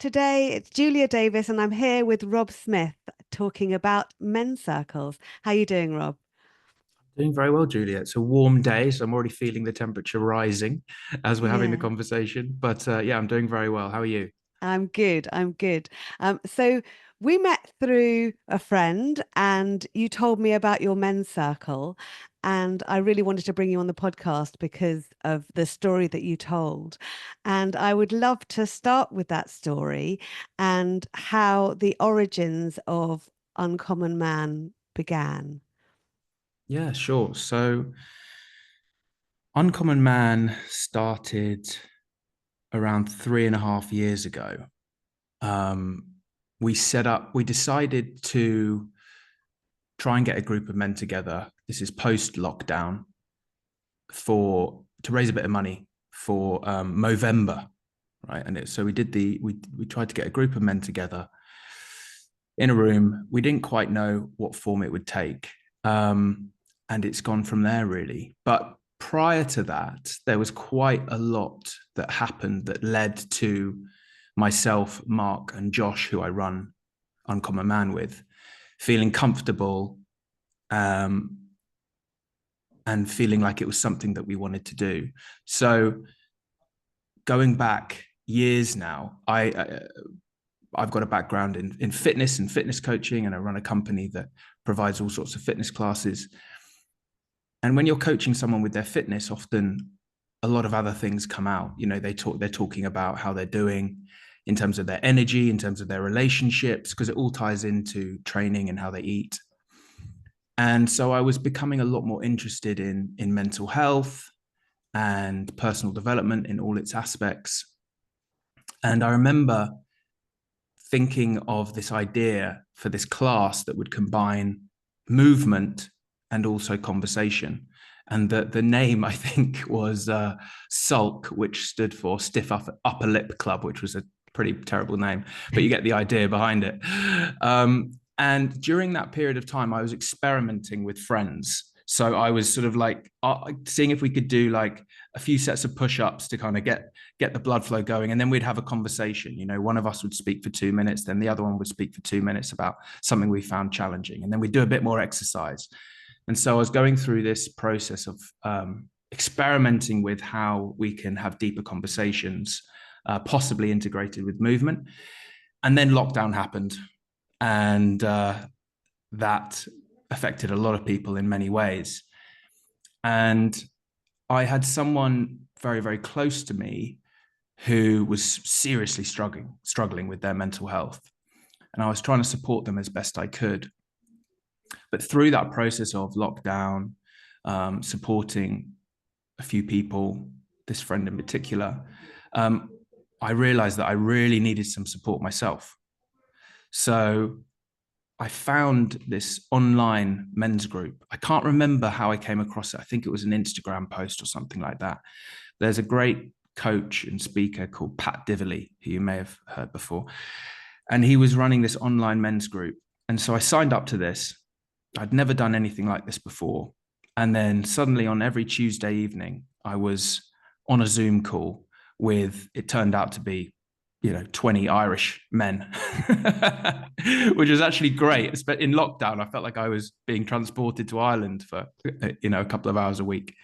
Today it's Julia Davis and I'm here with Rob Smith talking about men's circles. How are you doing, Rob? Doing very well, Julia. It's a warm day, so I'm already feeling the temperature rising as we're having the Yeah, conversation. But yeah, I'm doing very well. How are you? I'm good. I'm good. So we met through a friend and you told me about your men's circle. And I really wanted to bring you on the podcast because of the story that you told. And I would love to start with that story and how the origins of Uncommon Man began. Yeah, sure. So, Uncommon Man started around 3.5 years ago. Um, we decided to try and get a group of men together. This is post lockdown for to raise a bit of money for Movember, right? So we tried to get a group of men together in a room. We didn't quite know what form it would take. And it's gone from there, really. But prior to that, there was quite a lot that happened that led to myself, Mark, and Josh, who I run Uncommon Man with, feeling comfortable um, and feeling like it was something that we wanted to do. So going back years now, I've got a background in fitness and fitness coaching, and I run a company that provides all sorts of fitness classes. And when you're coaching someone with their fitness, often a lot of other things come out. You know, they're talking about how they're doing in terms of their energy, in terms of their relationships, because it all ties into training and how they eat. And so I was becoming a lot more interested in mental health and personal development in all its aspects. And I remember thinking of this idea for this class that would combine movement and also conversation. And the name, I think, was SULK, which stood for Stiff Upper Lip Club, which was a pretty terrible name, but you get the idea behind it. And during that period of time, I was experimenting with friends. So I was sort of like seeing if we could do like a few sets of push-ups to kind of get the blood flow going, and then we'd have a conversation. You know, one of us would speak for 2 minutes, then the other one would speak for 2 minutes about something we found challenging, and then we'd do a bit more exercise. And so I was going through this process of experimenting with how we can have deeper conversations, possibly integrated with movement. And then lockdown happened, and that affected a lot of people in many ways. And I had someone very, very close to me who was seriously struggling with their mental health. And I was trying to support them as best I could. But through that process of lockdown, supporting a few people, this friend in particular, um, I realized that I really needed some support myself. So I found this online men's group. I can't remember how I came across it. I think it was an Instagram post or something like that. There's a great coach and speaker called Pat Divilly, who you may have heard before. And he was running this online men's group. And so I signed up to this. I'd never done anything like this before. And then suddenly on every Tuesday evening, I was on a Zoom call with, it turned out to be, 20 Irish men, which was actually great. But in lockdown, I felt like I was being transported to Ireland for, a couple of hours a week.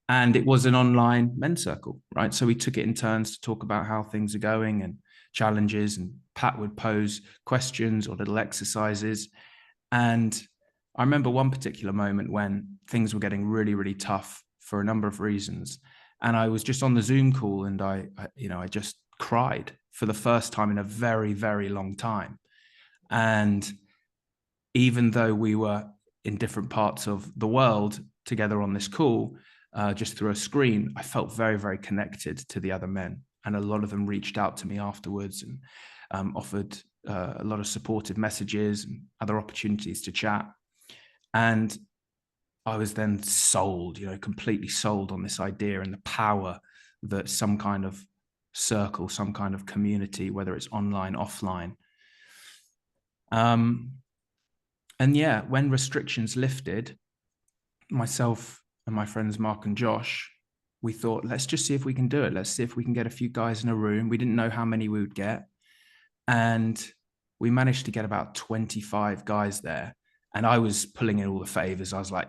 And it was an online men's circle, right? So we took it in turns to talk about how things are going and challenges. And Pat would pose questions or little exercises. And I remember one particular moment when things were getting really, really tough for a number of reasons. And I was just on the Zoom call, and I just cried for the first time in a very, very long time. And even though we were in different parts of the world together on this call, just through a screen, I felt very, very connected to the other men. And a lot of them reached out to me afterwards and offered a lot of supportive messages and other opportunities to chat. And I was then sold, completely sold on this idea and the power that some kind of circle, some kind of community, whether it's online, offline. And yeah, when restrictions lifted, myself and my friends Mark and Josh, we thought, let's just see if we can do it. Let's see if we can get a few guys in a room. We didn't know how many we would get. And we managed to get about 25 guys there. And I was pulling in all the favors. I was like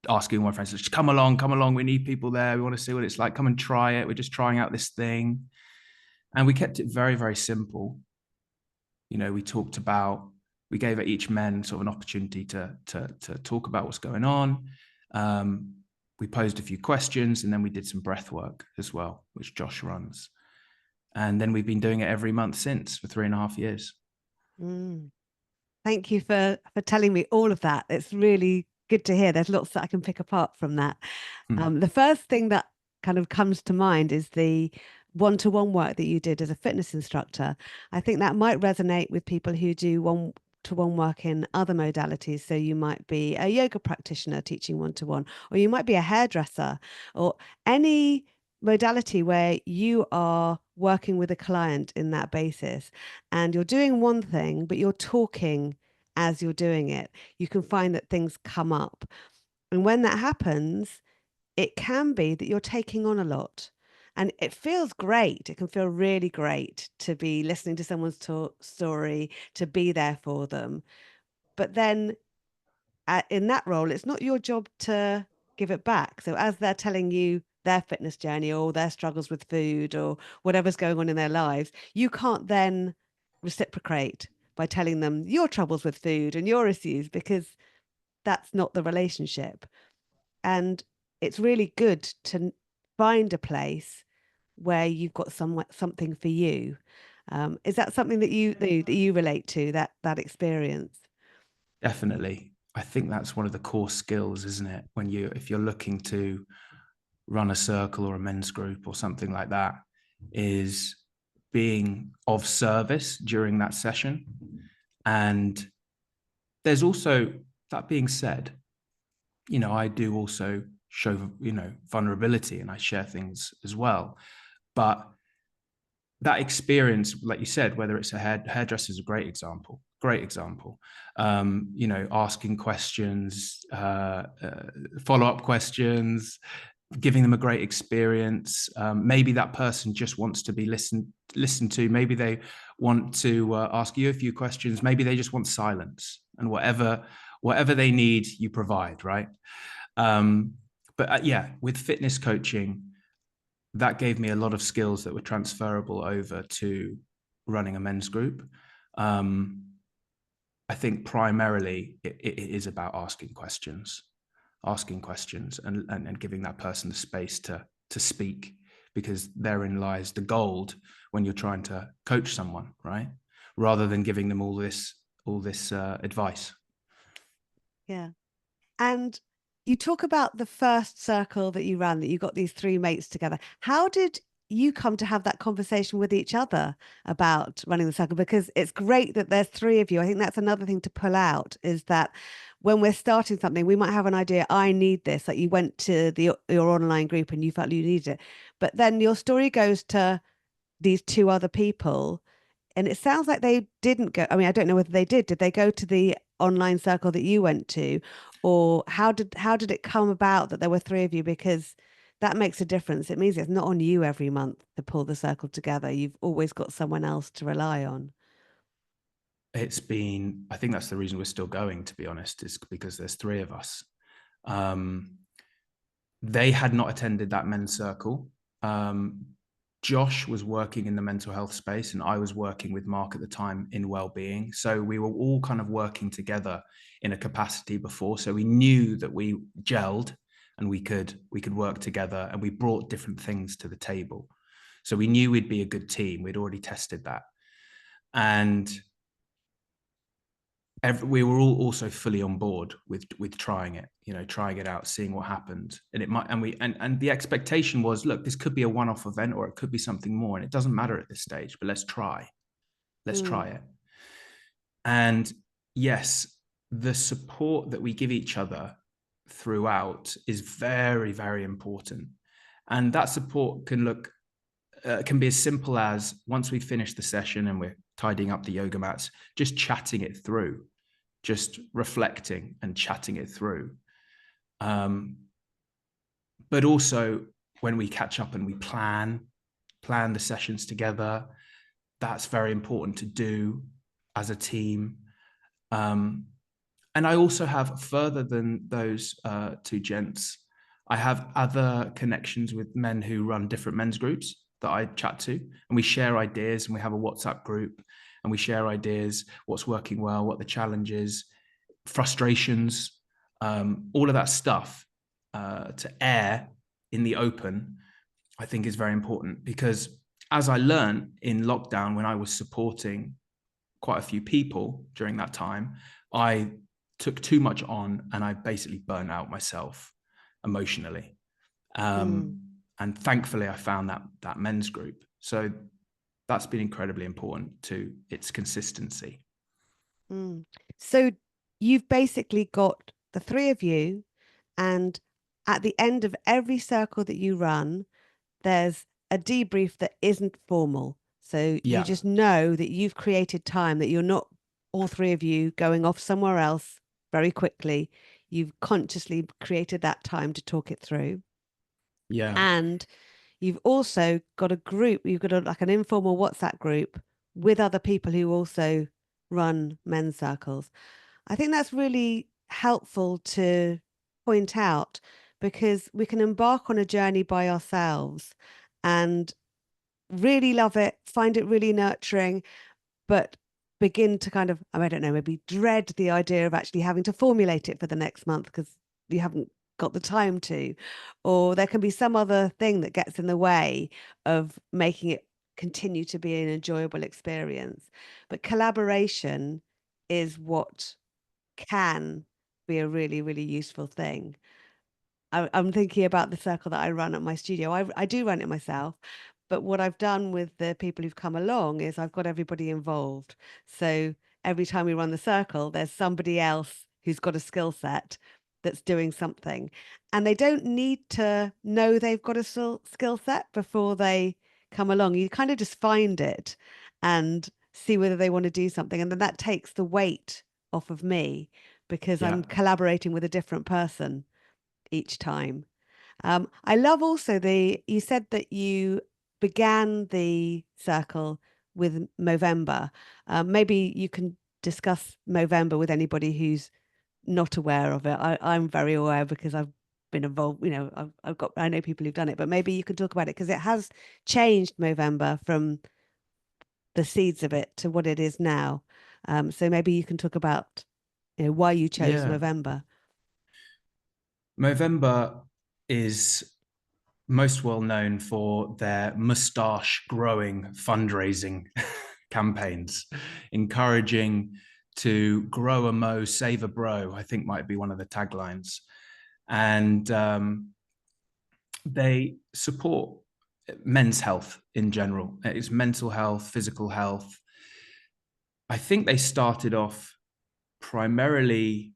asking my friends, just come along. We need people there. We want to see what it's like. Come and try it. We're just trying out this thing. And we kept it very, very simple. We gave each men sort of an opportunity to talk about what's going on. We posed a few questions, and then we did some breath work as well, which Josh runs. And then we've been doing it every month since for 3.5 years. Mm. Thank you for telling me all of that. It's really good to hear. There's lots that I can pick apart from that. The first thing that kind of comes to mind is the one-to-one work that you did as a fitness instructor. I think that might resonate with people who do one-to-one work in other modalities. So you might be a yoga practitioner teaching one-to-one, or you might be a hairdresser, or any modality where you are working with a client in that basis and you're doing one thing, but you're talking as you're doing it. You can find that things come up. And when that happens, it can be that you're taking on a lot. And it feels great. It can feel really great to be listening to someone's story, to be there for them. But then in that role, it's not your job to give it back. So as they're telling you their fitness journey or their struggles with food or whatever's going on in their lives, you can't then reciprocate by telling them your troubles with food and your issues, because that's not the relationship. And it's really good to find a place where you've got something for you. Is that something that you relate to, that experience? Definitely. I think that's one of the core skills, isn't it? If you're looking to run a circle or a men's group or something like that, is being of service during that session. And there's also, that being said, I do also show, vulnerability, and I share things as well. But that experience, like you said, whether it's a hairdresser is a great example. Asking questions, follow-up questions, giving them a great experience. Maybe that person just wants to be listened to. Maybe they want to ask you a few questions. Maybe they just want silence, and whatever they need, you provide, right? But with fitness coaching, that gave me a lot of skills that were transferable over to running a men's group. I think primarily it is about asking questions and giving that person the space to speak, because therein lies the gold when you're trying to coach someone, right? Rather than giving them all this advice. Yeah. And you talk about the first circle that you ran, that you got these three mates together. How did you come to have that conversation with each other about running the circle? Because it's great that there's three of you. I think that's another thing to pull out, is that when we're starting something, we might have an idea, I need this. Like you went to your online group and you felt you needed it. But then your story goes to these two other people. And it sounds like they didn't go. I mean, I don't know whether they did. Did they go to the online circle that you went to? Or how did it come about that there were three of you? Because that makes a difference. It means it's not on you every month to pull the circle together. You've always got someone else to rely on. I think that's the reason we're still going, to be honest, is because there's three of us. They had not attended that men's circle. Josh was working in the mental health space, and I was working with Mark at the time in wellbeing. So we were all kind of working together in a capacity before. So we knew that we gelled and we could work together, and we brought different things to the table. So we knew we'd be a good team. We'd already tested that. And we were all also fully on board with trying it out, seeing what happened. And it might, and the expectation was, look, this could be a one-off event, or it could be something more, and it doesn't matter at this stage, but let's try it. And yes, the support that we give each other throughout is very, very important. And that support can be as simple as, once we finish the session and we're tidying up the yoga mats, just chatting it through, just reflecting and chatting it through. But also when we catch up and we plan the sessions together, that's very important to do as a team. And I also have, further than those two gents, I have other connections with men who run different men's groups that I chat to, and we share ideas, and we have a WhatsApp group, and we share ideas, what's working well, what the challenges, frustrations, all of that stuff to air in the open, I think is very important. Because as I learned in lockdown, when I was supporting quite a few people during that time, I took too much on, and I basically burnt out myself emotionally. Mm, And thankfully, I found that men's group. So that's been incredibly important to its consistency. mm. So you've basically got the three of you, and at the end of every circle that you run, there's a debrief that isn't formal. So you Yeah, just know that you've created time, that you're not all three of you going off somewhere else very quickly. You've consciously created that time to talk it through. yeah, And you've also got a group, you've got like an informal WhatsApp group with other people who also run men's circles. I think that's really helpful to point out, because we can embark on a journey by ourselves and really love it, find it really nurturing, but begin to kind of, I don't know, maybe dread the idea of actually having to formulate it for the next month because you haven't got the time to. Or there can be some other thing that gets in the way of making it continue to be an enjoyable experience. But collaboration is what can be a really, really useful thing. I'm thinking about the circle that I run at my studio. I do run it myself, but what I've done with the people who've come along is I've got everybody involved. So every time we run the circle, there's somebody else who's got a skill set that's doing something. And they don't need to know they've got a skill set before they come along. You kind of just find it and see whether they want to do something. And then that takes the weight off of me because yeah, I'm collaborating with a different person each time. I love also you said that you began the circle with Movember. Maybe you can discuss Movember with anybody who's not aware of it. I'm very aware because I've been involved, I know people who've done it, but maybe you can talk about it because it has changed Movember from the seeds of it to what it is now. So maybe you can talk about, why you chose yeah. Movember. Movember is most well known for their mustache growing fundraising campaigns, encouraging to grow a mo, save a bro, I think might be one of the taglines. And they support men's health in general. It's mental health, physical health. I think they started off primarily.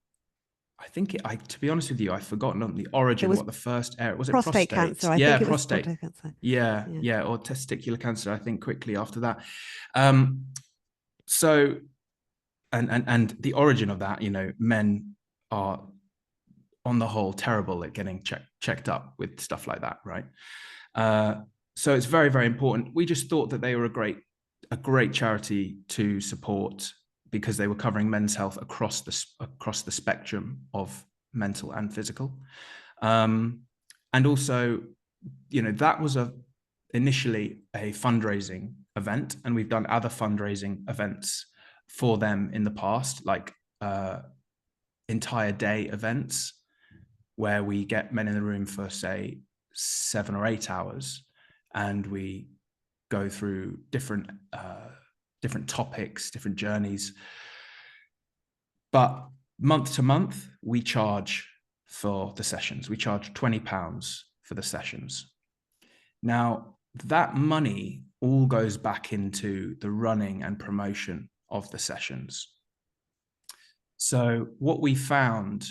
To be honest with you, I've forgotten on the It origin, was what the first area was. It prostate prostate? cancer. I Yeah, think it was prostate. prostate cancer. Yeah, Yeah. yeah, or testicular cancer, I think, quickly after that. Um, so, and the origin of that, men are on the whole terrible at getting checked up with stuff like that, right? Uh, so it's very, very important. We just thought that they were a great charity to support because they were covering men's health across the spectrum of mental and physical. And also, that was initially a fundraising event, and we've done other fundraising events for them in the past, like entire day events where we get men in the room for, say, 7 or 8 hours, and we go through different topics, different journeys. But month to month, we charge for the sessions. We charge £20 for the sessions. Now, that money all goes back into the running and promotion of the sessions. So what we found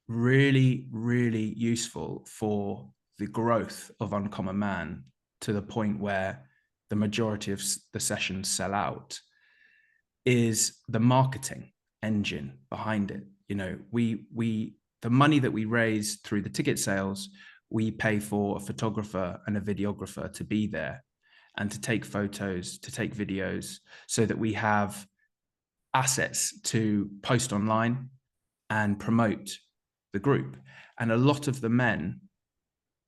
really, really useful for the growth of Uncommon Man, to the point where the majority of the sessions sell out, is the marketing engine behind it. The money that we raise through the ticket sales, we pay for a photographer and a videographer to be there. and to take photos, to take videos, so that we have assets to post online and promote the group. And a lot of the men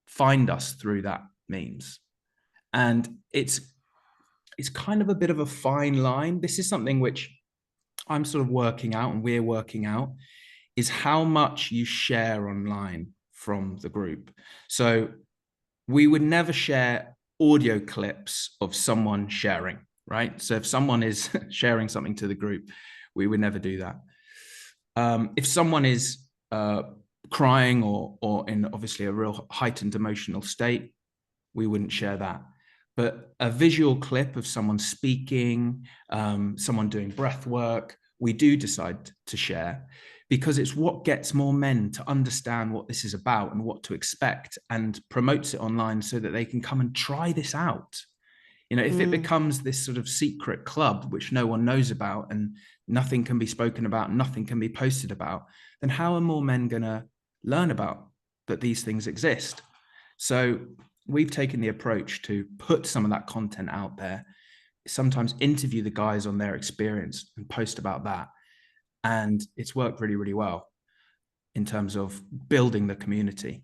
find us through that means. And it's kind of a bit of a fine line. This is something which I'm sort of working out, and we're working out, is how much you share online from the group. So we would never share audio clips of someone sharing, right? So if someone is sharing something to the group, we would never do that. If someone is crying or in obviously a real heightened emotional state, we wouldn't share that. But a visual clip of someone speaking, someone doing breath work, we do decide to share, because it's what gets more men to understand what this is about and what to expect, and promotes it online so that they can come and try this out. You know, if it becomes this sort of secret club which no one knows about and nothing can be spoken about, nothing can be posted about, then how are more men going to learn about that these things exist? So we've taken the approach to put some of that content out there, sometimes interview the guys on their experience and post about that. And it's worked really, really well in terms of building the community.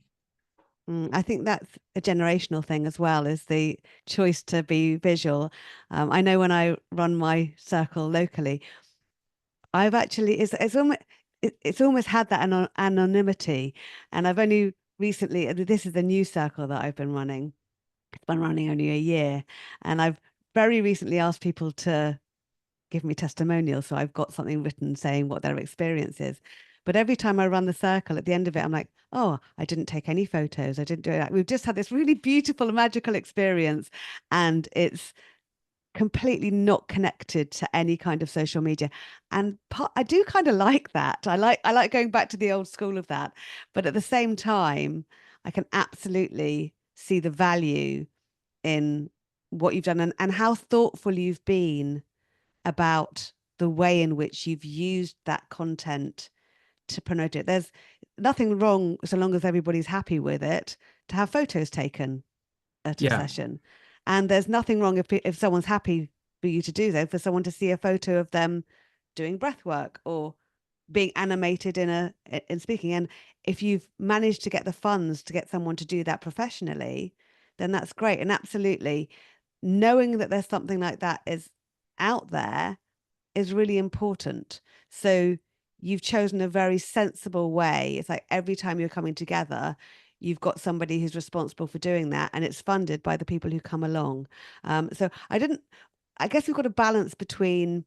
I think that's a generational thing as well, is the choice to be visual. I know when I run my circle locally, I've actually it's almost had that anonymity, and I've only recently, this is a new circle that I've been running. It's been running only a year, and I've very recently asked people to give me testimonials, so I've got something written saying what their experience is. But every time I run the circle, at the end of it, I'm like, oh, I didn't take any photos. I didn't do that. We've just had this really beautiful, magical experience, and it's completely not connected to any kind of social media. And I do kind of like that. I like going back to the old school of that. But at the same time, I can absolutely see the value in what you've done, and how thoughtful you've been about the way in which you've used that content to promote it. There's nothing wrong, so long as everybody's happy with it, to have photos taken at a Yeah, session. And there's nothing wrong if someone's happy for you to do so, for someone to see a photo of them doing breath work or being animated in speaking. And if you've managed to get the funds to get someone to do that professionally, then that's great. And absolutely, knowing that there's something like that is out there is really important. So you've chosen a very sensible way. It's like every time you're coming together, you've got somebody who's responsible for doing that, and it's funded by the people who come along. So I guess we've got a balance between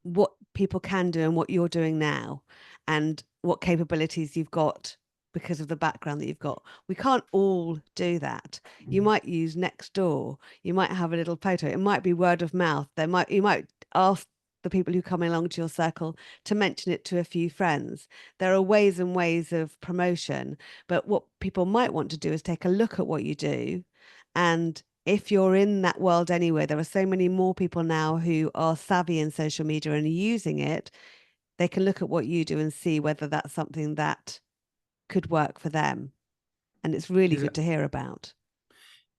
what people can do and what you're doing now, and what capabilities you've got because of the background that you've got. We can't all do that. You might use next door, you might have a little photo, it might be word of mouth. You might ask the people who come along to your circle to mention it to a few friends. There are ways and ways of promotion, but what people might want to do is take a look at what you do. And if you're in that world anyway, there are so many more people now who are savvy in social media and are using it. They can look at what you do and see whether that's something that could work for them. And it's really good to hear about.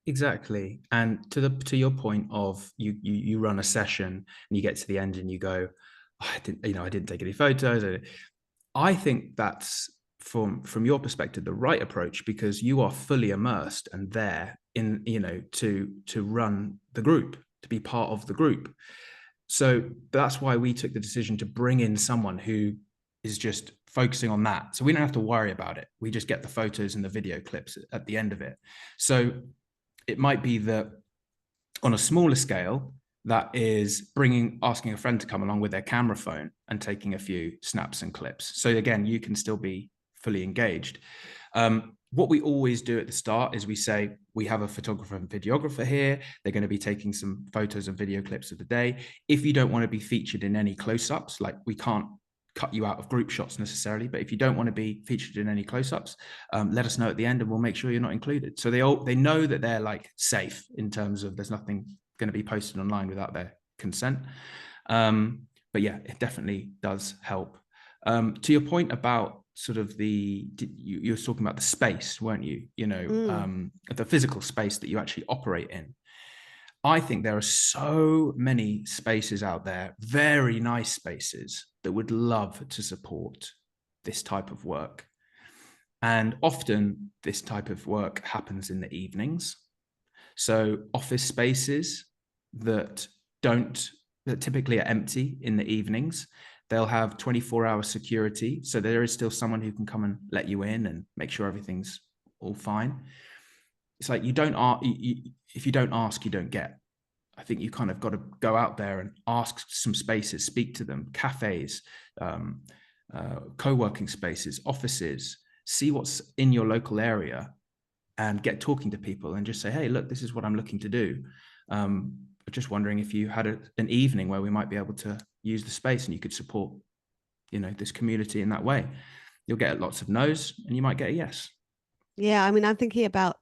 Exactly. And to your point of you run a session and you get to the end and you go, oh, I didn't take any photos. I think that's from your perspective the right approach, because you are fully immersed and there in, to run the group, to be part of the group. So that's why we took the decision to bring in someone who is just focusing on that. So we don't have to worry about it. We just get the photos and the video clips at the end of it. So it might be that on a smaller scale, that is asking a friend to come along with their camera phone and taking a few snaps and clips. So again, you can still be fully engaged. What we always do at the start is we say, we have a photographer and videographer here. They're going to be taking some photos and video clips of the day. If you don't want to be featured in any close-ups, like we can't cut you out of group shots necessarily, but if you don't want to be featured in any close-ups, let us know at the end and we'll make sure you're not included. So they know that they're like safe in terms of there's nothing going to be posted online without their consent. But yeah, it definitely does help. To your point about sort of you were talking about the space, weren't you? The physical space that you actually operate in. I think there are so many spaces out there, very nice spaces, that would love to support this type of work. And often this type of work happens in the evenings. So office spaces that don't, that typically are empty in the evenings, they'll have 24-hour security. So there is still someone who can come and let you in and make sure everything's all fine. It's like, if you don't ask, you don't get. I think you kind of got to go out there and ask some spaces, speak to them, cafes, co-working spaces, offices, see what's in your local area and get talking to people and just say, hey, look, this is what I'm looking to do. Just wondering if you had an evening where we might be able to use the space and you could support, this community in that way. You'll get lots of no's and you might get a yes. Yeah, I mean, I'm thinking about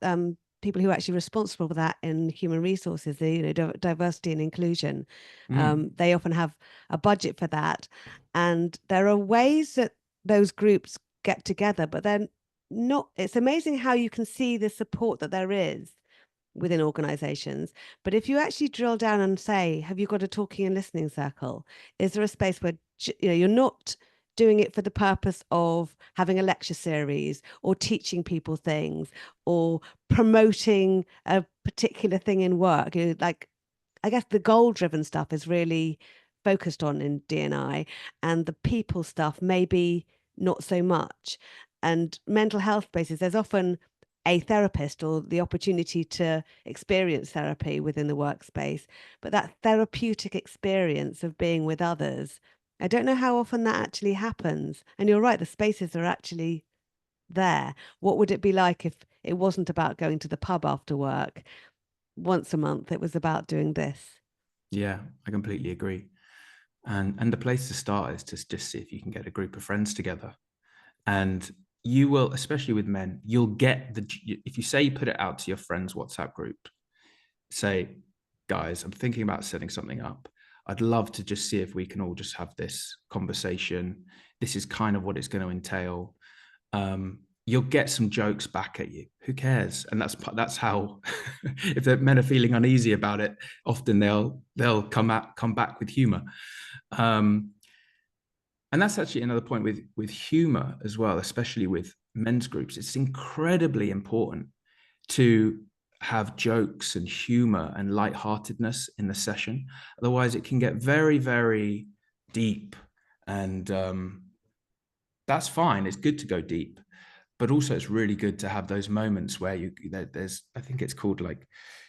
people who are actually responsible for that in human resources, the diversity and inclusion. Mm. They often have a budget for that, and there are ways that those groups get together, but then not. It's amazing how you can see the support that there is within organizations. But if you actually drill down and say, have you got a talking and listening circle? Is there a space where you're not doing it for the purpose of having a lecture series or teaching people things or promoting a particular thing in work? Like, I guess the goal driven stuff is really focused on in DNI, and the people stuff maybe not so much. And mental health spaces, there's often a therapist or the opportunity to experience therapy within the workspace, but that therapeutic experience of being with others, I don't know how often that actually happens. And you're right, the spaces are actually there. What would it be like if it wasn't about going to the pub after work once a month? It was about doing this. Yeah, I completely agree. And the place to start is to just see if you can get a group of friends together. And you will, especially with men, you'll get if you say you put it out to your friends' WhatsApp group, say, guys, I'm thinking about setting something up. I'd love to just see if we can all just have this conversation. This is kind of what it's going to entail. You'll get some jokes back at you. Who cares? And that's how if the men are feeling uneasy about it, often they'll come back with humor. Um, and that's actually another point with humor as well, especially with men's groups. It's incredibly important to have jokes and humor and lightheartedness in the session. Otherwise, it can get very, very deep. And that's fine. It's good to go deep. But also it's really good to have those moments where there's, I think it's called like,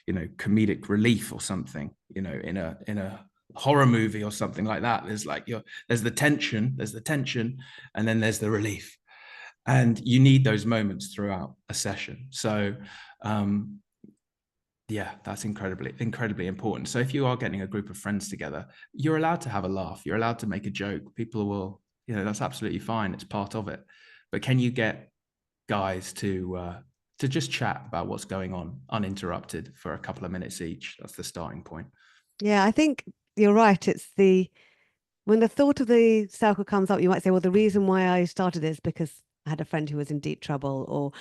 comedic relief or something, in a horror movie or something like that. There's the tension, and then there's the relief. And you need those moments throughout a session. So yeah, that's incredibly important. So if you are getting a group of friends together, you're allowed to have a laugh. You're allowed to make a joke. People will, that's absolutely fine. It's part of it. But can you get guys to just chat about what's going on uninterrupted for a couple of minutes each? That's the starting point. Yeah, I think you're right. It's when the thought of the circle comes up, you might say, well, the reason why I started is because I had a friend who was in deep trouble, or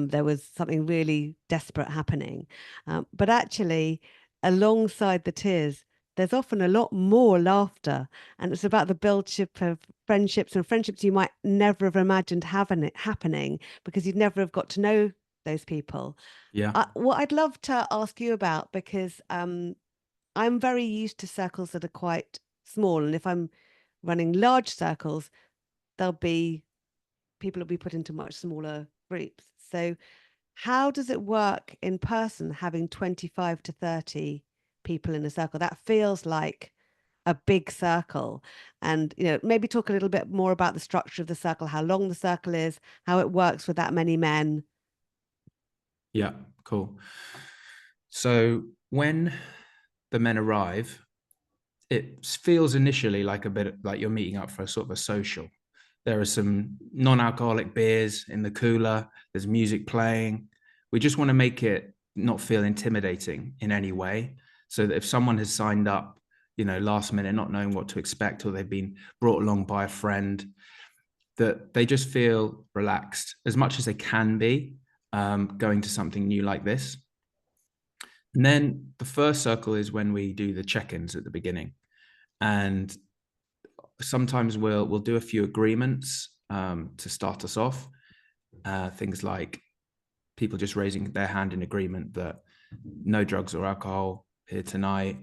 there was something really desperate happening. But actually, alongside the tears, there's often a lot more laughter. And it's about the buildship of friendships, and friendships you might never have imagined having it happening because you'd never have got to know those people. Yeah. What I'd love to ask you about, because I'm very used to circles that are quite small. And if I'm running large circles, there'll be people will be put into much smaller groups. So how does it work in person having 25 to 30 people in a circle? That feels like a big circle. And, maybe talk a little bit more about the structure of the circle, how long the circle is, how it works with that many men. Yeah, cool. So when the men arrive, it feels initially like a bit like you're meeting up for a sort of a social. There are some non-alcoholic beers in the cooler. There's music playing. We just want to make it not feel intimidating in any way, so that if someone has signed up, last minute, not knowing what to expect, or they've been brought along by a friend, that they just feel relaxed as much as they can be, going to something new like this. And then the first circle is when we do the check-ins at the beginning. And sometimes we'll do a few agreements to start us off. Things like people just raising their hand in agreement that no drugs or alcohol here tonight.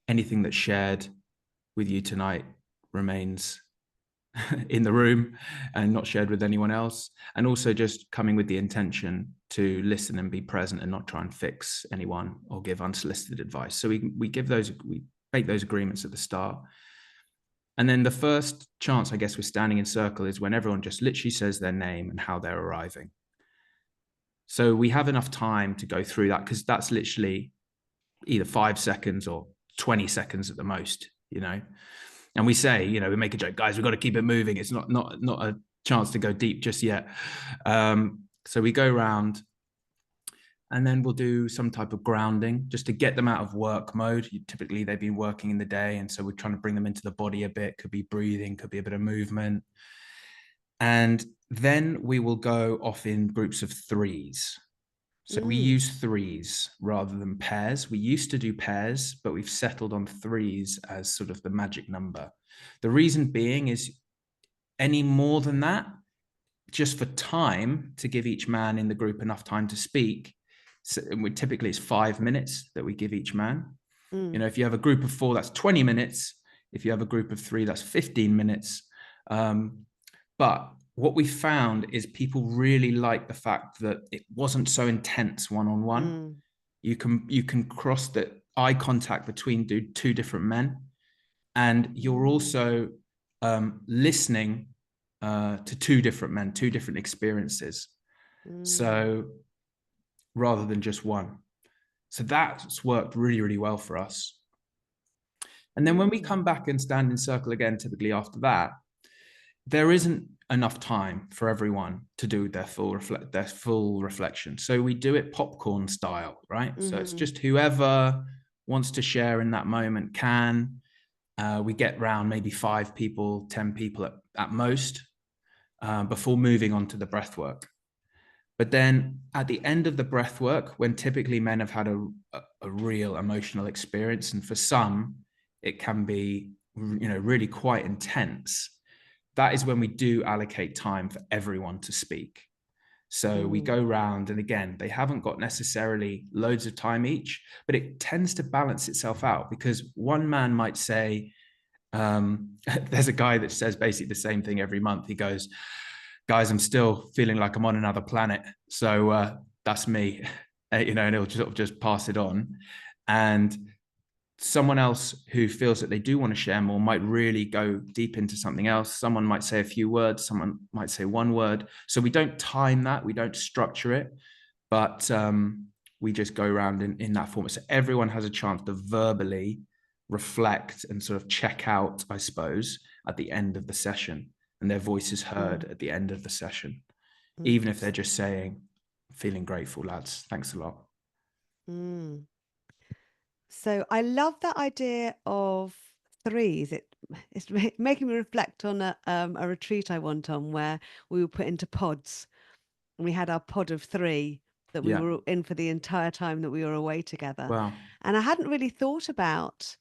Anything that's shared with you tonight remains in the room and not shared with anyone else. And also just coming with the intention to listen and be present and not try and fix anyone or give unsolicited advice. So we make those agreements at the start. And then the first chance, I guess, we're standing in circle is when everyone just literally says their name and how they're arriving. So we have enough time to go through that, because that's literally either 5 seconds or 20 seconds at the most, you know. And we say, you know, we make a joke, guys, we've got to keep it moving. It's not a chance to go deep just yet. So we go around, and then we'll do some type of grounding just to get them out of work mode. Typically, they've been working in the day, and so we're trying to bring them into the body a bit. Could be breathing, could be a bit of movement. And then we will go off in groups of threes. So we use threes rather than pairs. We used to do pairs, but we've settled on threes as sort of the magic number. The reason being is any more than that, just for time to give each man in the group enough time to speak. So typically it's 5 minutes that we give each man. You know, if you have a group of 4, that's 20 minutes. If you have a group of 3, that's 15 minutes. But what we found is people really like the fact that it wasn't so intense one-on-one. You can cross the eye contact between two different men, and you're also listening to 2 different men, 2 different experiences. So rather than just one. So that's worked really, really well for us. And then when we come back and stand in circle again, typically after that, there isn't enough time for everyone to do their full reflection. So we do it popcorn style, right? So it's just whoever wants to share in that moment can. We get round maybe 5 people, 10 people at most before moving on to the breath work. But then at the end of the breath work, when typically men have had a real emotional experience, and for some, it can be, you know, really quite intense, that is when we do allocate time for everyone to speak. So we go round, and again, they haven't got necessarily loads of time each, but it tends to balance itself out, because one man might say, there's a guy that says basically the same thing every month. He goes, guys, I'm still feeling like I'm on another planet. So that's me, you know, and he'll sort of just pass it on. And someone else who feels that they do want to share more might really go deep into something else. Someone might say a few words, someone might say one word. So we don't time that, we don't structure it, but we just go around in that format. So everyone has a chance to verbally reflect and sort of check out, I suppose, at the end of the session, and their voice is heard at the end of the session, even if they're just saying, feeling grateful, lads, thanks a lot. So I love that idea of threes. It's making me reflect on a retreat I went on where we were put into pods, and we had our pod of 3 that we Yeah. were in for the entire time that we were away together. Wow. And I hadn't really thought about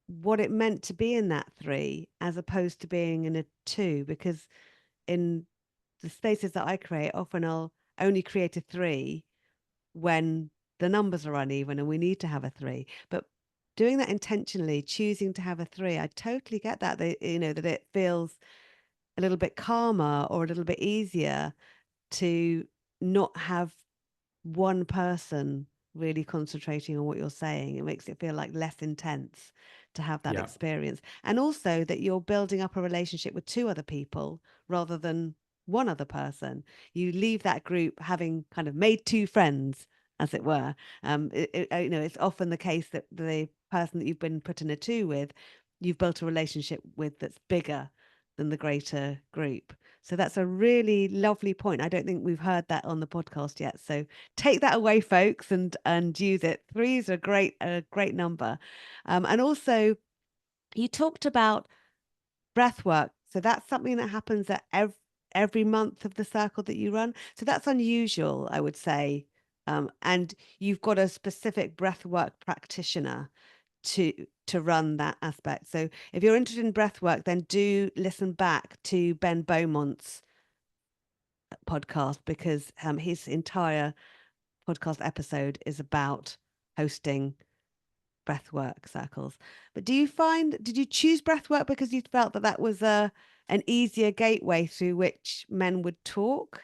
what it meant to be in that 3 as opposed to being in a 2, because in the spaces that I create, often I'll only create a 3 when the numbers are uneven and we need to have a 3. But doing that intentionally, choosing to have a 3, I totally get that. You know, that it feels a little bit calmer or a little bit easier to not have one person really concentrating on what you're saying. It makes it feel like less intense to have that Yeah. experience. And also that you're building up a relationship with 2 other people rather than one other person. You leave that group having kind of made 2 friends, as it were. You know, it's often the case that the person that you've been put in a 2 with, you've built a relationship with that's bigger than the greater group. So that's a really lovely point. I don't think we've heard that on the podcast yet. So take that away, folks, and use it. 3 is a great number. And also, you talked about breath work. So that's something that happens at every month of the circle that you run. So that's unusual, I would say, And you've got a specific breathwork practitioner to run that aspect. So if you're interested in breathwork, then do listen back to Ben Beaumont's podcast, because his entire podcast episode is about hosting breathwork circles. But did you choose breathwork because you felt that that was an easier gateway through which men would talk?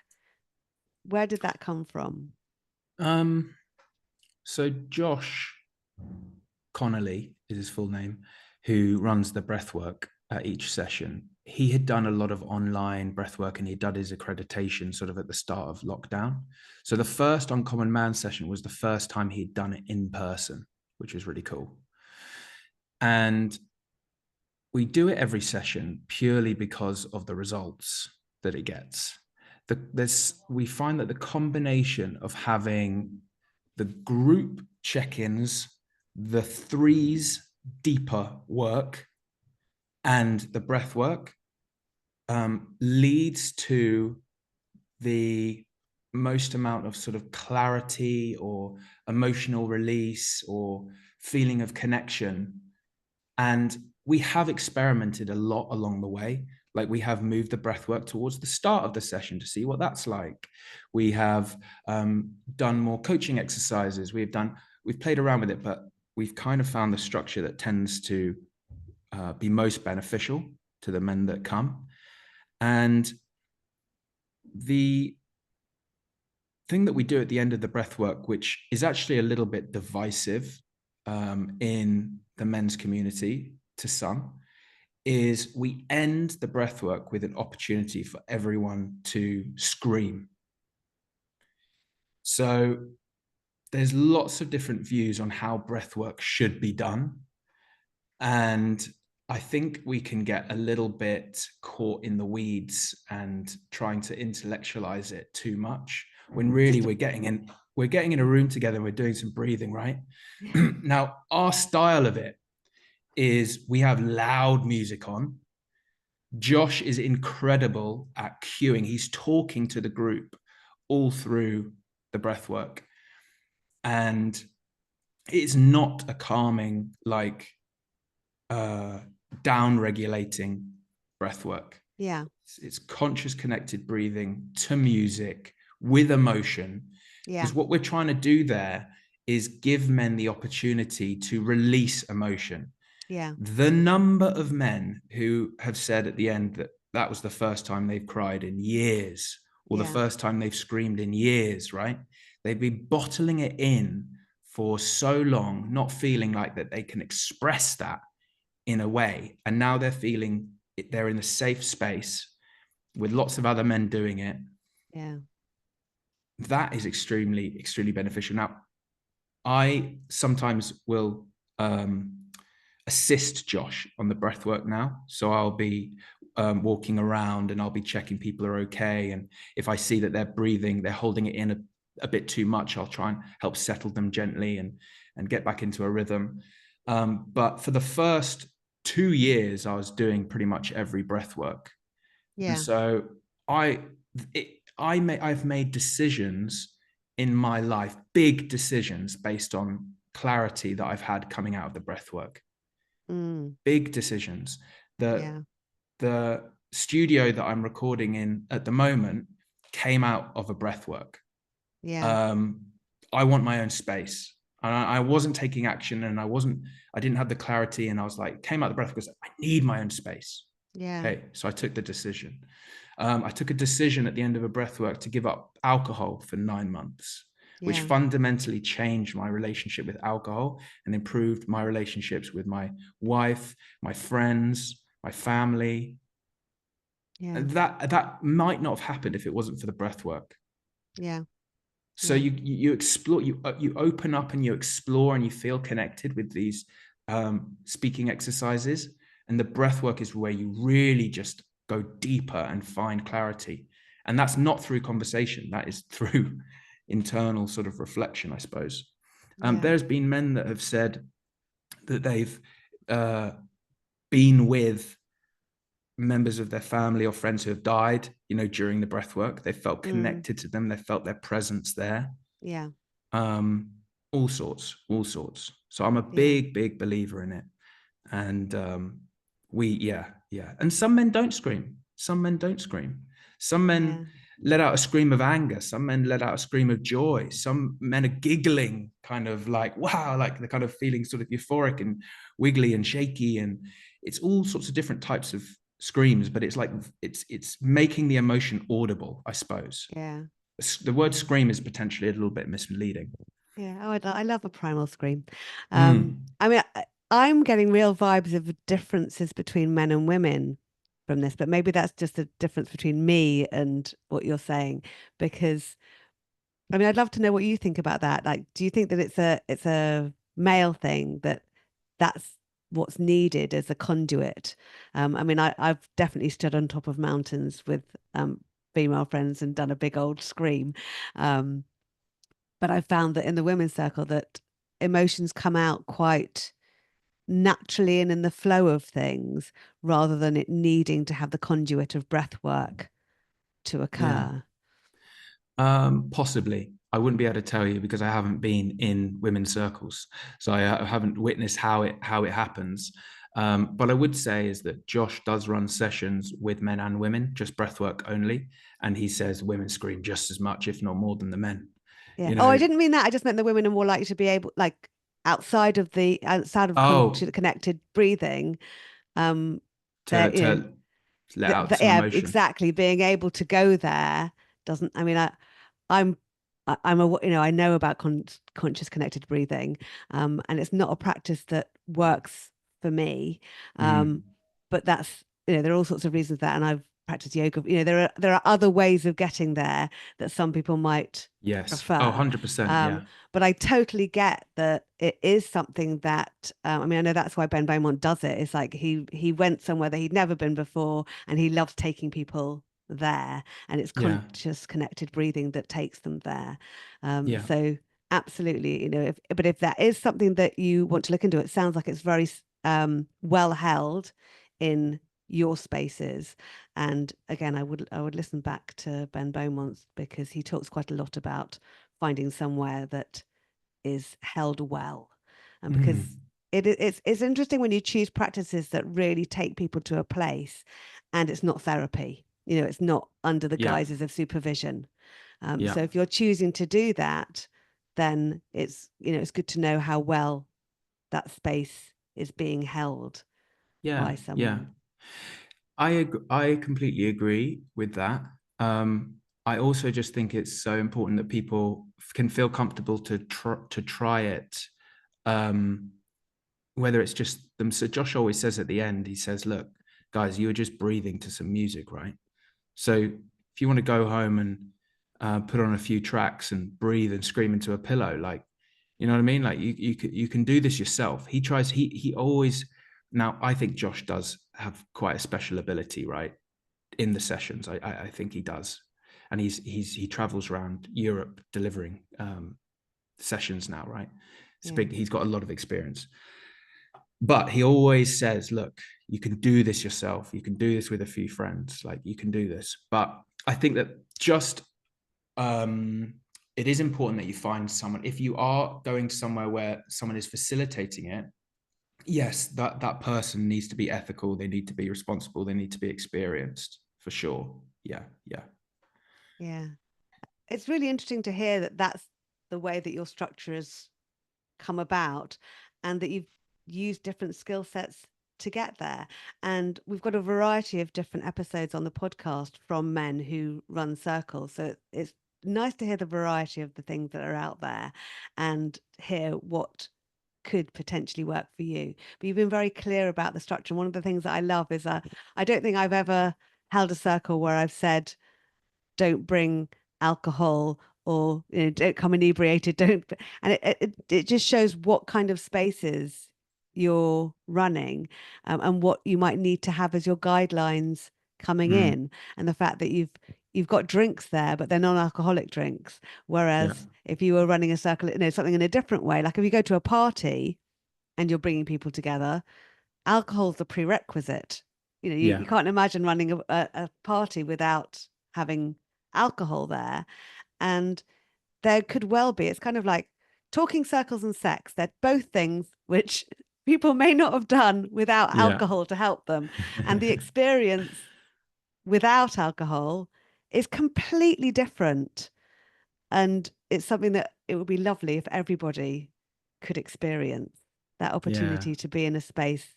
Where did that come from? So Josh Connolly is his full name, who runs the breathwork at each session. He had done a lot of online breathwork and he'd done his accreditation sort of at the start of lockdown. So the first Uncommon Man session was the first time he'd done it in person, which was really cool. And we do it every session purely because of the results that it gets. We find that the combination of having the group check-ins, the threes deeper work, and the breath work leads to the most amount of sort of clarity or emotional release or feeling of connection. And we have experimented a lot along the way. Like we have moved the breath work towards the start of the session to see what that's like. We have done more coaching exercises. We've played around with it, but we've kind of found the structure that tends to be most beneficial to the men that come. And the thing that we do at the end of the breath work, which is actually a little bit divisive in the men's community to some, is we end the breath work with an opportunity for everyone to scream. So there's lots of different views on how breath work should be done. And I think we can get a little bit caught in the weeds and trying to intellectualize it too much, when really we're getting in a room together and we're doing some breathing, right? Now, our style of it is we have loud music on. Josh is incredible at cueing. He's talking to the group all through the breath work. And it's not a calming, like down regulating breath work. Yeah. It's conscious connected breathing to music with emotion. Yeah. Because what we're trying to do there is give men the opportunity to release emotion. Yeah. The number of men who have said at the end that that was the first time they've cried in years, or the first time they've screamed in years, right? They've been bottling it in for so long, not feeling like that they can express that in a way. And now they're feeling they're in a safe space with lots of other men doing it. Yeah. That is extremely, extremely beneficial. Now, I sometimes will assist Josh on the breath work now. So I'll be walking around and I'll be checking people are okay. And if I see that they're breathing, they're holding it in a bit too much, I'll try and help settle them gently and get back into a rhythm. But for the first 2 years, I was doing pretty much every breath work. Yeah. And so I've made decisions in my life, big decisions based on clarity that I've had coming out of the breath work. Big decisions. The studio that I'm recording in at the moment came out of a breath work. Yeah. I want my own space. And I wasn't taking action, and I didn't have the clarity, and I was like, came out of the breath because I need my own space. Yeah. Okay, so I took the decision. I took a decision at the end of a breath work to give up alcohol for 9 months, which fundamentally changed my relationship with alcohol and improved my relationships with my wife, my friends, my family. Yeah. And that might not have happened if it wasn't for the breath work. Yeah. So you explore, you open up and you explore and you feel connected with these speaking exercises. And the breath work is where you really just go deeper and find clarity. And that's not through conversation. That is through internal sort of reflection, I suppose. There's been men that have said that they've been with members of their family or friends who have died, during the breath work. They felt connected to them. They felt their presence there. Yeah. um, all sorts, all sorts. So I'm a Yeah. big believer in it. And yeah. And some men don't scream. Some men don't scream. Some Yeah. men let out a scream of anger. Some men let out a scream of joy. Some men are giggling, kind of like, wow, like the kind of feeling sort of euphoric and wiggly and shaky. And it's all sorts of different types of screams, but it's like it's making the emotion audible, I suppose. Yeah. The word scream is potentially a little bit misleading. Yeah. Oh, I love a primal scream. Mm. I mean, I'm getting real vibes of differences between men and women from this, but maybe that's just a difference between me and what you're saying. Because I mean, I'd love to know what you think about that. Like, do you think that it's a male thing that that's what's needed as a conduit? I mean, I've definitely stood on top of mountains with female friends and done a big old scream. Um, but I found that in the women's circle that emotions come out quite naturally and in the flow of things rather than it needing to have the conduit of breath work to Yeah. occur. Possibly. I wouldn't be able to tell you because I haven't been in women's circles, so I haven't witnessed how it happens. But I would say is that Josh does run sessions with men and women, just breathwork only, and he says women scream just as much, if not more, than the men. Yeah. You Oh, I know, didn't mean that. I just meant the women are more likely to be able, like, outside of oh, connected breathing. Um, they're, to let out some yeah, emotion. exactly. Being able to go there doesn't. I mean, I'm, I'm a, I know about conscious connected breathing, and it's not a practice that works for me. Um, Mm. but that's, there are all sorts of reasons for that, and I've practiced yoga. There are other ways of getting there that some people might Yes. Oh, prefer. 100%. Um, Yeah. but I totally get that it is something that I mean, I know that's why Ben Beaumont does it. It's like he went somewhere that he'd never been before, and he loves taking people there, and it's Yeah. conscious connected breathing that takes them there. Yeah. So absolutely, if that is something that you want to look into, it sounds like it's very well held in your spaces. And again, I would listen back to Ben Beaumont's because he talks quite a lot about finding somewhere that is held well. And because Mm. it's interesting when you choose practices that really take people to a place and it's not therapy. It's not under the Yeah. guises of supervision. Yeah. So if you're choosing to do that, then it's good to know how well that space is being held Yeah. by Yeah. someone. I completely agree with that. I also just think it's so important that people can feel comfortable to try it, um, whether it's just them. So Josh always says at the end, he says, "Look, guys, you were just breathing to some music, right? So if you want to go home and put on a few tracks and breathe and scream into a pillow, like, you know what I mean? Like you can do this yourself." He always. Now I think Josh does have quite a special ability, right? In the sessions, I think he does, and he travels around Europe delivering sessions now, right? It's Yeah. big. He's got a lot of experience, but he always says, "Look, you can do this yourself. You can do this with a few friends. Like you can do this." But I think that just it is important that you find someone if you are going somewhere where someone is facilitating it. Yes, that person needs to be ethical. They need to be responsible. They need to be experienced for sure. Yeah, yeah. Yeah. It's really interesting to hear that that's the way that your structure has come about and that you've used different skill sets to get there. And we've got a variety of different episodes on the podcast from men who run circles. So it's nice to hear the variety of the things that are out there and hear what could potentially work for you. But you've been very clear about the structure. And one of the things that I love is I don't think I've ever held a circle where I've said, don't bring alcohol or don't come inebriated, don't. And it just shows what kind of spaces you're running, and what you might need to have as your guidelines coming Mm, in, and the fact that you've got drinks there but they're non-alcoholic drinks, yeah, whereas if you were running a circle, something in a different way, like if you go to a party and you're bringing people together, alcohol's the prerequisite. You yeah, can't imagine running a party without having alcohol there. And there could well be, it's kind of like talking circles and sex. They're both things which people may not have done without Yeah. alcohol to help them. And the experience without alcohol is completely different. And it's something that it would be lovely if everybody could experience that Yeah. opportunity to be in a space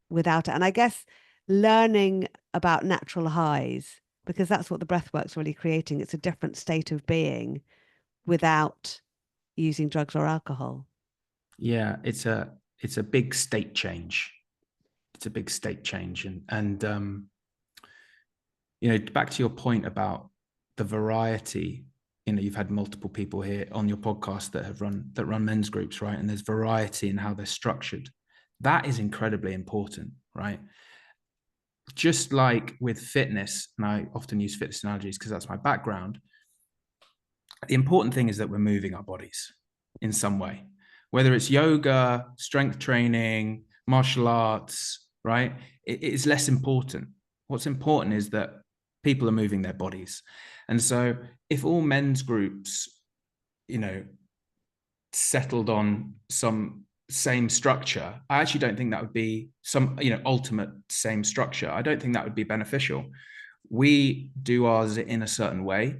without it. And I guess learning about natural highs, because that's what the breath work's really creating. It's a different state of being without using drugs or alcohol. Yeah. It's a big state change. It's a big state change. And back to your point about the variety, you've had multiple people here on your podcast that run men's groups, right? And there's variety in how they're structured. That is incredibly important, right? Just like with fitness, and I often use fitness analogies because that's my background. The important thing is that we're moving our bodies in some way, whether it's yoga, strength training, martial arts, right? It is less important. What's important is that people are moving their bodies. And so if all men's groups, settled on some same structure, I actually don't think that would be some, ultimate same structure. I don't think that would be beneficial. We do ours in a certain way,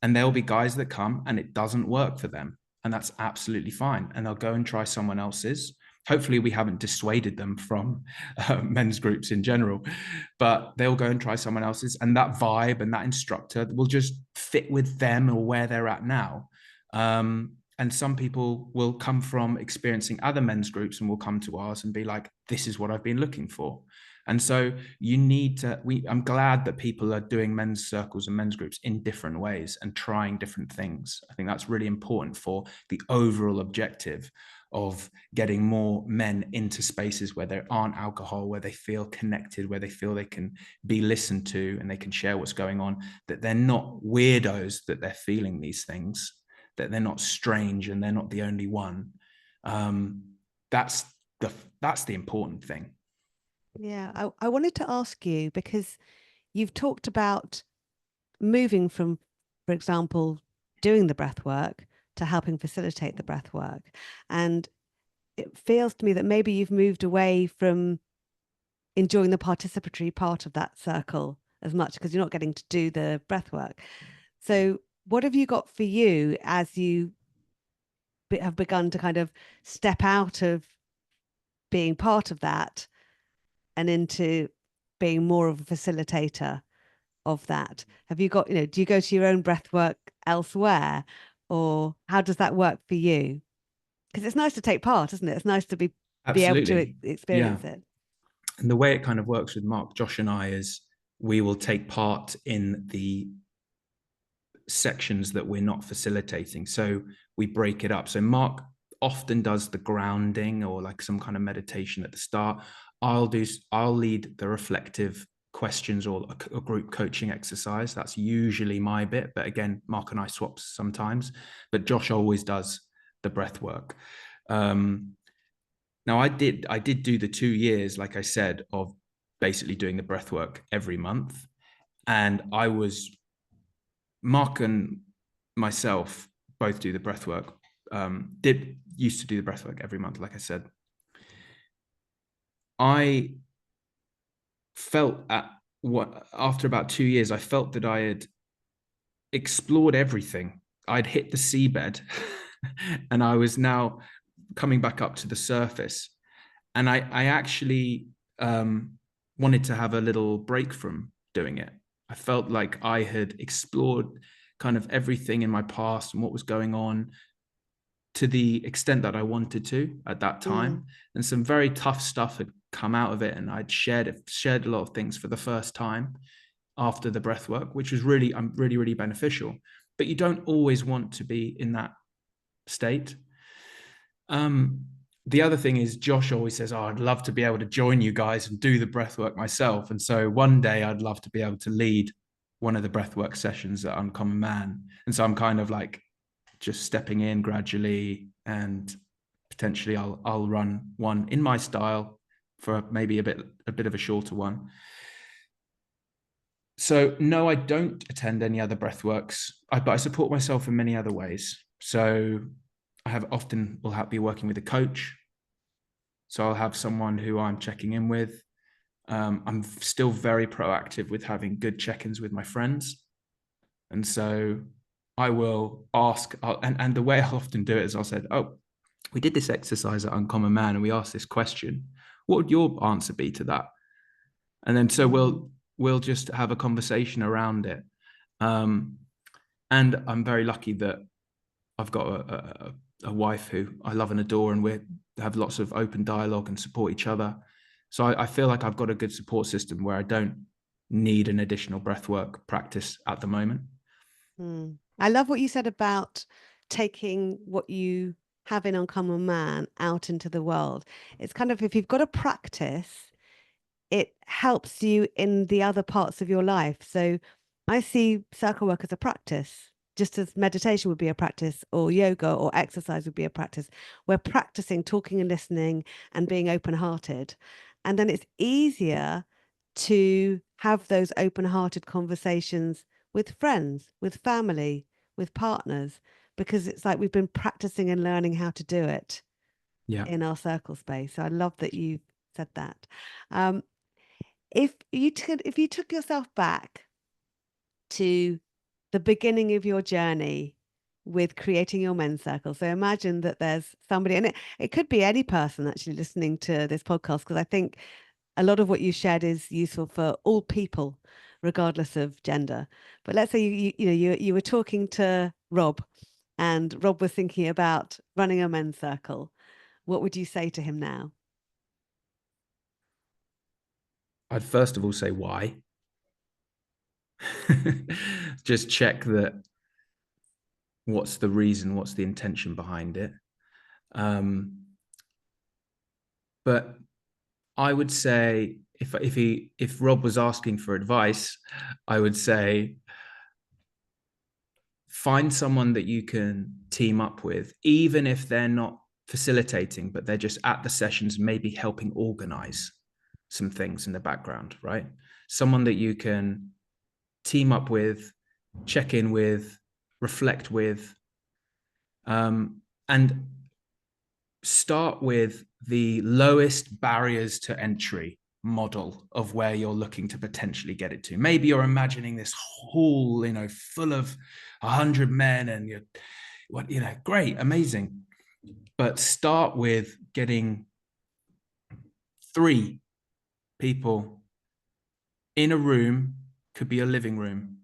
and there'll be guys that come and it doesn't work for them, and that's absolutely fine, and they'll go and try someone else's. Hopefully we haven't dissuaded them from men's groups in general, but they'll go and try someone else's, and that vibe and that instructor will just fit with them or where they're at now. And some people will come from experiencing other men's groups and will come to ours and be like, this is what I've been looking for. And so I'm glad that people are doing men's circles and men's groups in different ways and trying different things. I think that's really important for the overall objective of getting more men into spaces where there aren't alcohol, where they feel connected, where they feel they can be listened to and they can share what's going on, that they're not weirdos, that they're feeling these things, that they're not strange and they're not the only one. That's the important thing. Yeah, I wanted to ask you because you've talked about moving from, for example, doing the breath work to helping facilitate the breath work. And it feels to me that maybe you've moved away from enjoying the participatory part of that circle as much because you're not getting to do the breath work. So, what have you got for you as you have begun to kind of step out of being part of that and into being more of a facilitator of that? Have you got, do you go to your own breath work elsewhere, or how does that work for you? Because it's nice to take part, isn't it? It's nice to be able to Absolutely. Yeah. experience it. And the way it kind of works with Mark, Josh, and I is we will take part in the sections that we're not facilitating. So we break it up. So Mark often does the grounding or like some kind of meditation at the start. I'll lead the reflective questions or a group coaching exercise. That's usually my bit. But again, Mark and I swap sometimes. But Josh always does the breath work. Now I did do the 2 years, like I said, of basically doing the breath work every month. And Mark and myself both do the breath work. Used to do the breath work every month, like I said. I felt after about 2 years, I felt that I had explored everything. I'd hit the seabed and I was now coming back up to the surface. And I actually wanted to have a little break from doing it. I felt like I had explored kind of everything in my past and what was going on to the extent that I wanted to at that time. And some very tough stuff had come out of it. And I'd shared a lot of things for the first time after the breath work, which was really beneficial. But you don't always want to be in that state. The other thing is Josh always says, oh, I'd love to be able to join you guys and do the breath work myself. And so one day I'd love to be able to lead one of the breathwork sessions at Uncommon Man. And so I'm kind of like just stepping in gradually, and potentially I'll run one in my style for maybe a bit of a shorter one. So no, I don't attend any other breathworks, but I support myself in many other ways. So I have often will be working with a coach. So I'll have someone who I'm checking in with. I'm still very proactive with having good check-ins with my friends. And so I will ask, and the way I'll often do it is I'll say, oh, we did this exercise at Uncommon Man and we asked this question. What would your answer be to that? And then so Mm. we'll just have a conversation around it. Um, and I'm very lucky that I've got a wife who I love and adore, and we have lots of open dialogue and support each other. So I feel like I've got a good support system where I don't need an additional breathwork practice at the moment. Mm. I love what you said about taking what you have in Uncommon Man out into the world. It's kind of, if you've got a practice, it helps you in the other parts of your life. So I see circle work as a practice, just as meditation would be a practice, or yoga or exercise would be a practice. We're practicing talking and listening and being open hearted. And then it's easier to have those open hearted conversations with friends, with family, with partners, because it's like we've been practicing and learning how to do it Yeah. in our circle space. So I love that you said that. Um, if you took yourself back to the beginning of your journey with creating your men's circle, so imagine that there's somebody, and it could be any person actually listening to this podcast, because I think a lot of what you shared is useful for all people, regardless of gender. But let's say you were talking to Rob, and Rob was thinking about running a men's circle. What would you say to him now? I'd first of all say why. Just check that what's the reason, what's the intention behind it. But I would say if Rob was asking for advice, I would say find someone that you can team up with, even if they're not facilitating, but they're just at the sessions, maybe helping organize some things in the background, right? Someone that you can team up with, check in with, reflect with, and start with the lowest barriers to entry model of where you're looking to potentially get it to. Maybe you're imagining this hall, full of 100 men, and great, amazing. But start with getting 3 people in a room, could be a living room,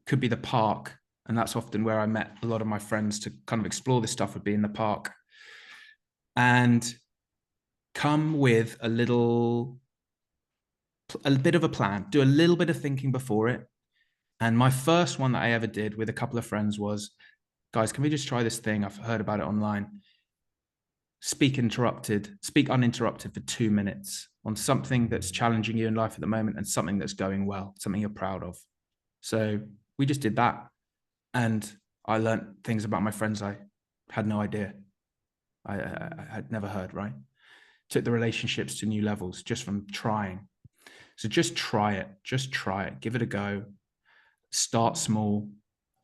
could be the park. And that's often where I met a lot of my friends to kind of explore this stuff, would be in the park. And come with a bit of a plan, do a little bit of thinking before it. And my first one that I ever did with a couple of friends was, guys, can we just try this thing? I've heard about it online. Speak uninterrupted for 2 minutes on something that's challenging you in life at the moment and something that's going well, something you're proud of. So we just did that. And I learned things about my friends I had no idea. I had never heard, right? Took the relationships to new levels just from trying. So just try it, give it a go, start small,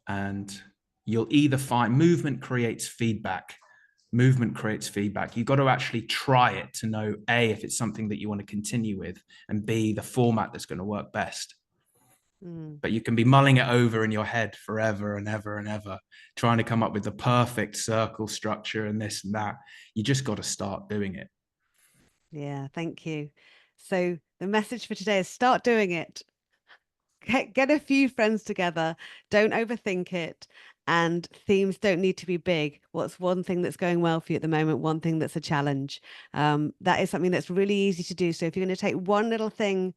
and you'll either find movement creates feedback. You've got to actually try it to know A, if it's something that you want to continue with, and B, the format that's going to work best. Mm. But you can be mulling it over in your head forever and ever and ever, trying to come up with the perfect circle structure and this and that. You just got to start doing it. Yeah, thank you. So the message for today is start doing it. Get a few friends together. Don't overthink it. And themes don't need to be big. What's one thing that's going well for you at the moment? One thing that's a challenge. That is something that's really easy to do. So if you're going to take one little thing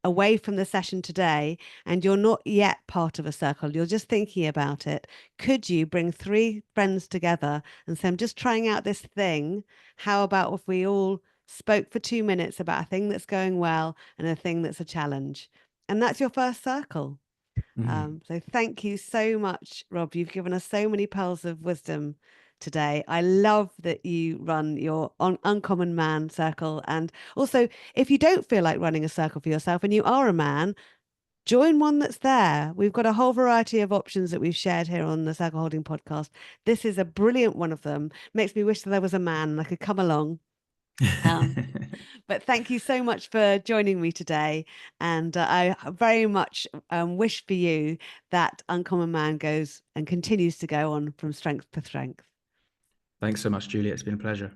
away from the session today and you're not yet part of a circle, you're just thinking about it, could you bring 3 friends together and say, I'm just trying out this thing. How about if we all spoke for 2 minutes about a thing that's going well and a thing that's a challenge? And that's your first circle. Mm. So thank you so much, Rob. You've given us so many pearls of wisdom today. I love that you run your Uncommon Man circle. And also, if you don't feel like running a circle for yourself and you are a man, join one that's there. We've got a whole variety of options that we've shared here on the Circle Holding podcast. This is a brilliant one of them. Makes me wish that there was a man and I could come along. Um, but thank you so much for joining me today. And I very much wish for you that Uncommon Man goes and continues to go on from strength to strength. Thanks so much, Julia. It's been a pleasure.